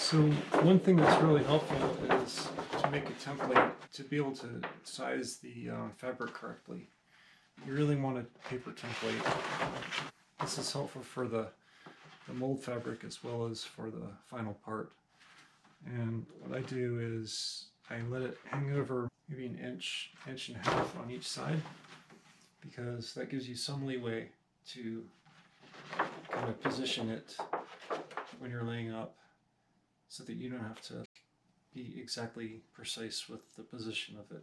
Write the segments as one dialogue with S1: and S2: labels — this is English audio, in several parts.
S1: So one thing that's really helpful is to make a template to be able to size the fabric correctly. You really want a paper template. This is helpful for the mold fabric as well as for the final part. And what I do is I let it hang over maybe an inch and a half on each side, because that gives you some leeway to kind of position it when you're laying up, so that you don't have to be exactly precise with the position of it.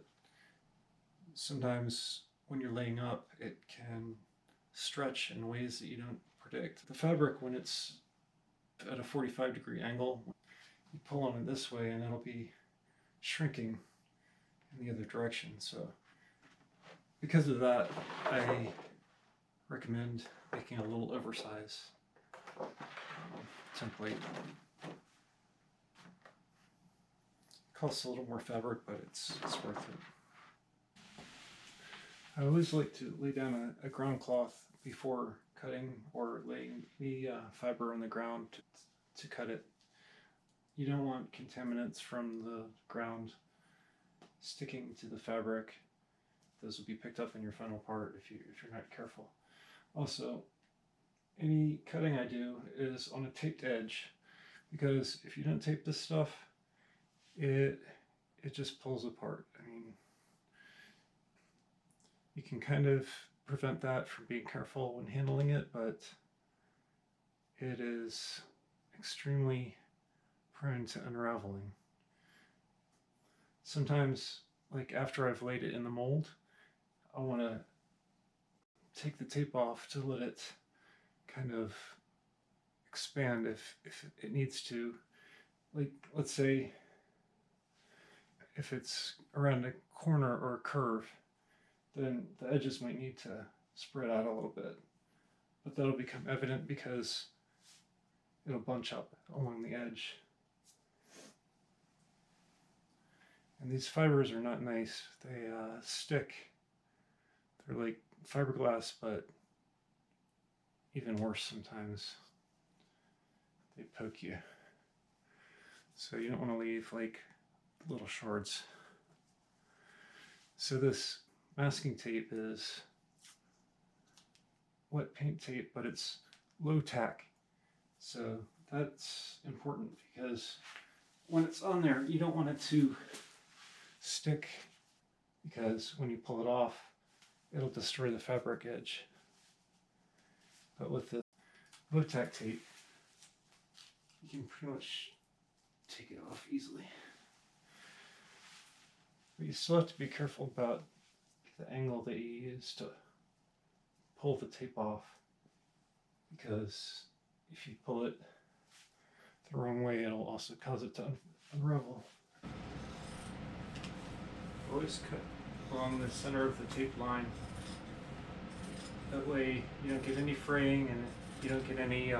S1: Sometimes when you're laying up, it can stretch in ways that you don't predict. The fabric, when it's at a 45-degree angle, you pull on it this way and it'll be shrinking in the other direction. So because of that, I recommend making a little oversized template. Costs a little more fabric, but it's worth it. I always like to lay down a ground cloth before cutting or laying the fiber on the ground to cut it. You don't want contaminants from the ground sticking to the fabric. Those will be picked up in your final part if you're not careful. Also, any cutting I do is on a taped edge, because if you don't tape this stuff, it just pulls apart. I mean, you can kind of prevent that from being careful when handling it, but it is extremely prone to unraveling. Sometimes, like after I've laid it in the mold, I want to take the tape off to let it kind of expand if it needs to. Like, let's say if it's around a corner or a curve, then the edges might need to spread out a little bit, but that'll become evident because it'll bunch up along the edge. And these fibers are not nice. They stick. They're like fiberglass, but even worse sometimes. They poke you. So you don't want to leave like little shards. So this masking tape is wet paint tape, but it's low tack. So that's important, because when it's on there, you don't want it to stick, because when you pull it off, it'll destroy the fabric edge. But with the low tack tape, you can pretty much take it off easily. But you still have to be careful about the angle that you use to pull the tape off, because if you pull it the wrong way, it'll also cause it to unravel. Always cut along the center of the tape line. That way you don't get any fraying and you don't get any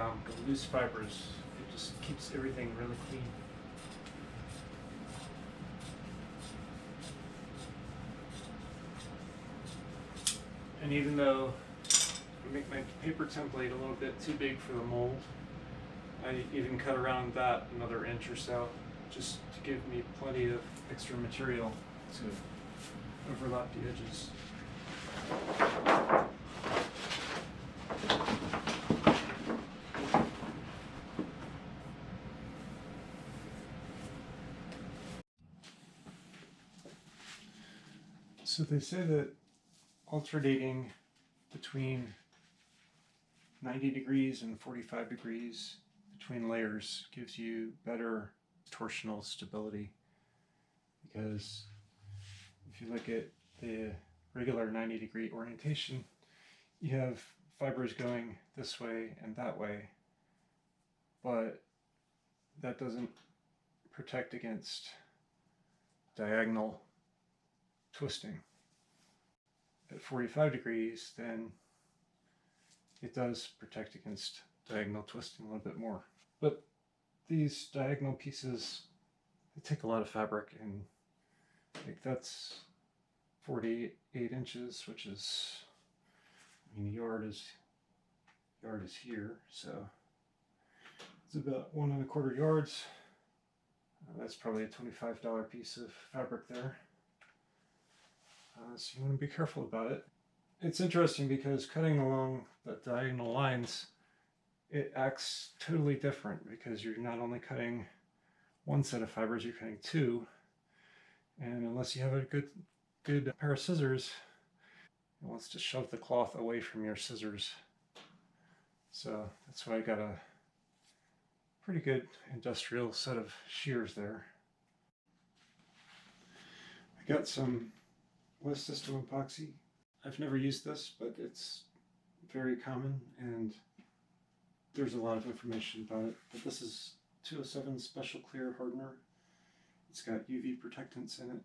S1: loose fibers. It just keeps everything really clean. And even though I make my paper template a little bit too big for the mold, I even cut around that another inch or so, just to give me plenty of extra material to overlap the edges. So they say that alternating between 90 degrees and 45 degrees between layers gives you better torsional stability, because if you look at the regular 90-degree orientation, you have fibers going this way and that way, but that doesn't protect against diagonal twisting. At 45 degrees, then it does protect against diagonal twisting a little bit more. But these diagonal pieces, they take a lot of fabric, and like that's 48 inches, which is, I mean, yard is here, so it's about 1 1/4 yards. That's probably a $25 piece of fabric there. So you want to be careful about it. It's interesting because cutting along the diagonal lines, it acts totally different because you're not only cutting one set of fibers, you're cutting two. And unless you have a good pair of scissors, it wants to shove the cloth away from your scissors. So that's why I got a pretty good industrial set of shears there. I got some West System epoxy. I've never used this, but it's very common and there's a lot of information about it. But this is 207 Special Clear Hardener. It's got UV protectants in it.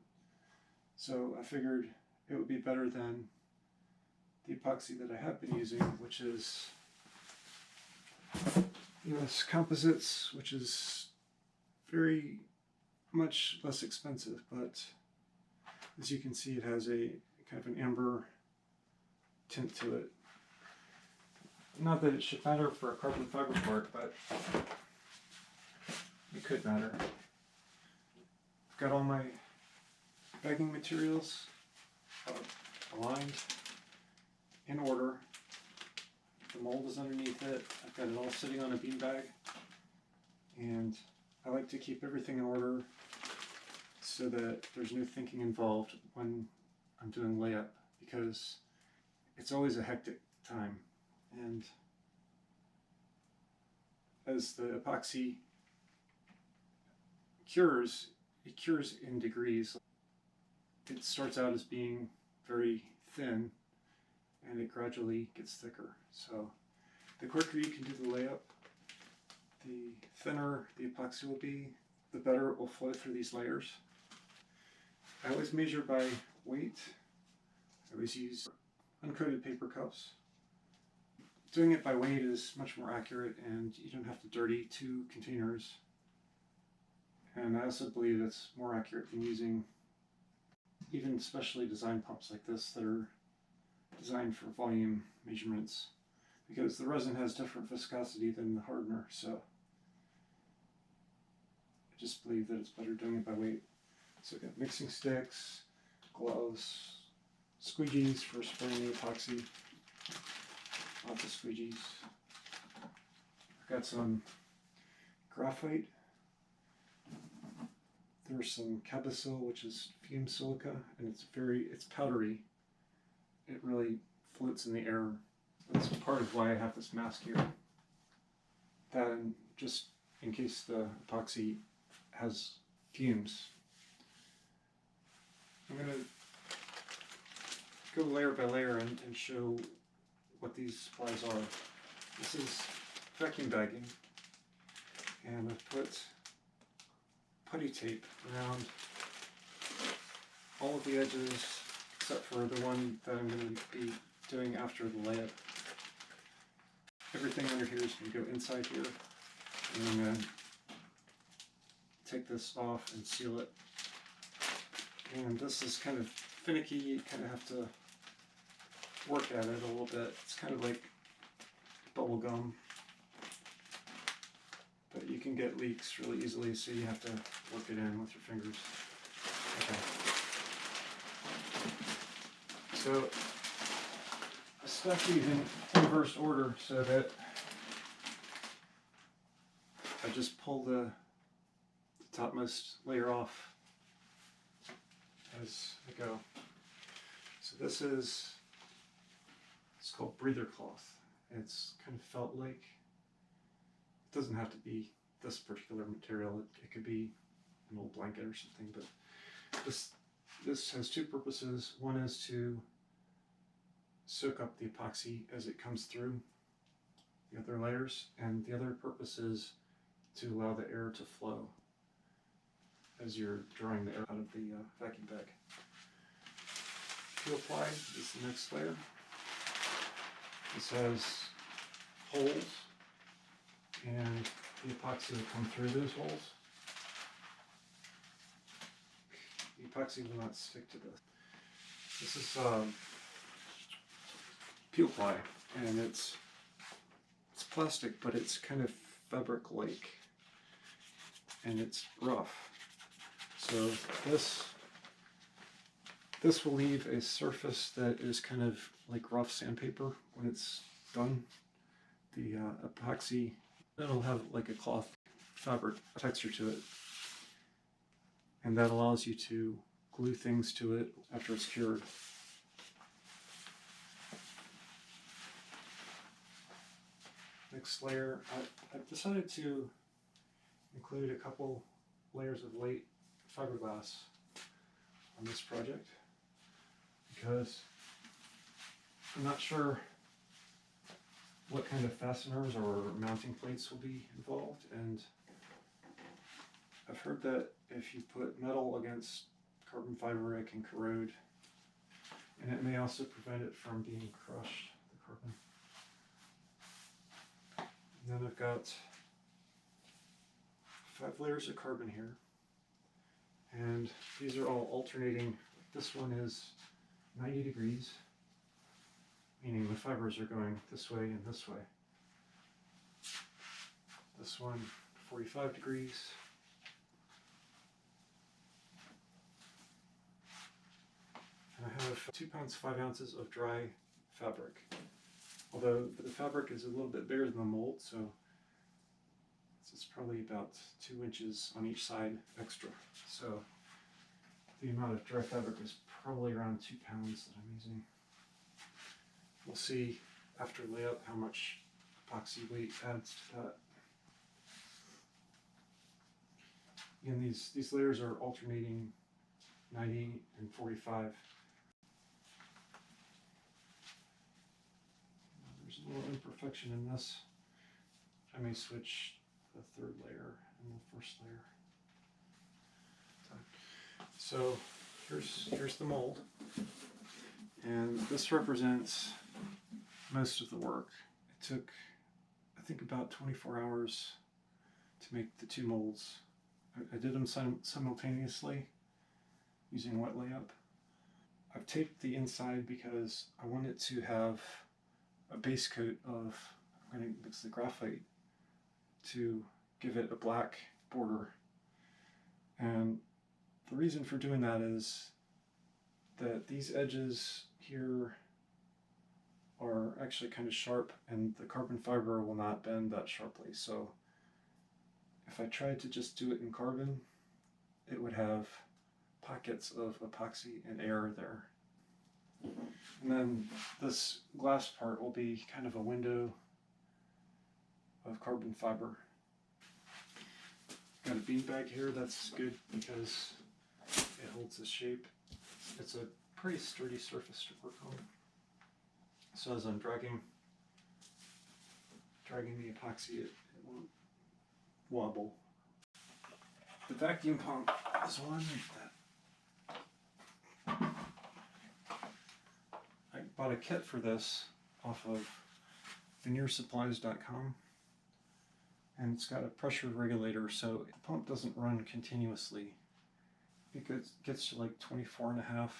S1: So I figured it would be better than the epoxy that I have been using, which is US Composites, which is very much less expensive, but as you can see, it has a kind of an amber tint to it. Not that it should matter for a carbon fiber part, but it could matter. I've got all my bagging materials aligned in order. The mold is underneath it. I've got it all sitting on a beanbag, and I like to keep everything in order so that there's no thinking involved when I'm doing layup, because it's always a hectic time. And as the epoxy cures, it cures in degrees. It starts out as being very thin and it gradually gets thicker. So the quicker you can do the layup, the thinner the epoxy will be, the better it will flow through these layers. I always measure by weight. I always use uncoated paper cups. Doing it by weight is much more accurate and you don't have to dirty two containers. And I also believe it's more accurate than using even specially designed pumps like this that are designed for volume measurements, because the resin has different viscosity than the hardener, so I just believe that it's better doing it by weight. So I've got mixing sticks, gloves, squeegees for spraying the epoxy, lots of squeegees. I've got some graphite. There's some Cabosil, which is fumed silica, and it's powdery. It really floats in the air. That's part of why I have this mask here. That, and just in case the epoxy has fumes. I'm going to go layer by layer and show what these supplies are. This is vacuum bagging, and I've put putty tape around all of the edges except for the one that I'm going to be doing after the layup. Everything under here is going to go inside here, and I'm going to take this off and seal it. And this is kind of finicky, you kind of have to work at it a little bit. It's kind of like bubble gum, but you can get leaks really easily, so you have to work it in with your fingers. Okay. So I stuck these in reverse order so that I just pull the topmost layer off as I go. So this is, it's called breather cloth. It's kind of felt-like. It doesn't have to be this particular material. It could be an old blanket or something, but this has two purposes. One is to soak up the epoxy as it comes through the other layers, and the other purpose is to allow the air to flow as you're drawing the air out of the vacuum bag. Peel ply is the next layer. This has holes, and the epoxy will come through those holes. The epoxy will not stick to this. This is peel ply, and it's plastic, but it's kind of fabric-like, and it's rough. So this will leave a surface that is kind of like rough sandpaper when it's done. The epoxy, it'll have like a cloth fabric texture to it, and that allows you to glue things to it after it's cured. Next layer, I've decided to include a couple layers of light fiberglass on this project because I'm not sure what kind of fasteners or mounting plates will be involved, and I've heard that if you put metal against carbon fiber it can corrode, and it may also prevent it from being crushed, the carbon. And then I've got 5 layers of carbon here, and these are all alternating. This one is 90 degrees, meaning the fibers are going this way and this way. This one, 45 degrees. And I have 2 pounds 5 ounces of dry fabric. Although the fabric is a little bit bigger than the mold, so it's probably about 2 inches on each side extra. So the amount of dry fabric is probably around 2 pounds that I'm using. We'll see after layup how much epoxy weight adds to that. Again, these layers are alternating 90 and 45. There's a little imperfection in this. I may switch the 3rd layer and the 1st layer. So here's the mold, and this represents most of the work. It took, I think, about 24 hours to make the 2 molds. I did them simultaneously using wet layup. I've taped the inside because I want it to have a base coat of, I'm going to mix the graphite to give it a black border. And the reason for doing that is that these edges here are actually kind of sharp, and the carbon fiber will not bend that sharply. So if I tried to just do it in carbon, it would have pockets of epoxy and air there. And then this glass part will be kind of a window of carbon fiber. Got a beanbag here, that's good because it holds the shape. It's a pretty sturdy surface to work on. So as I'm dragging the epoxy, it won't wobble. The vacuum pump is one that I bought a kit for this off of veneersupplies.com, and it's got a pressure regulator so the pump doesn't run continuously. It gets to like 24.5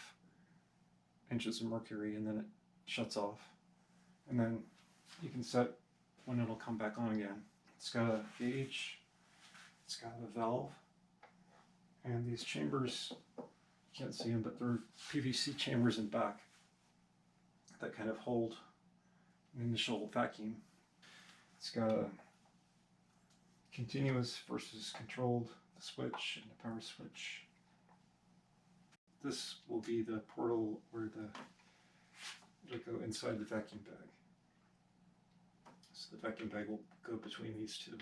S1: inches of mercury and then it shuts off, and then you can set when it'll come back on again. It's got a gauge, it's got a valve, and these chambers, you can't see them, but they're PVC chambers in back that kind of hold an initial vacuum. It's got a continuous versus controlled switch and a power switch. This will be the portal where it'll go inside the vacuum bag. So the vacuum bag will go between these 2.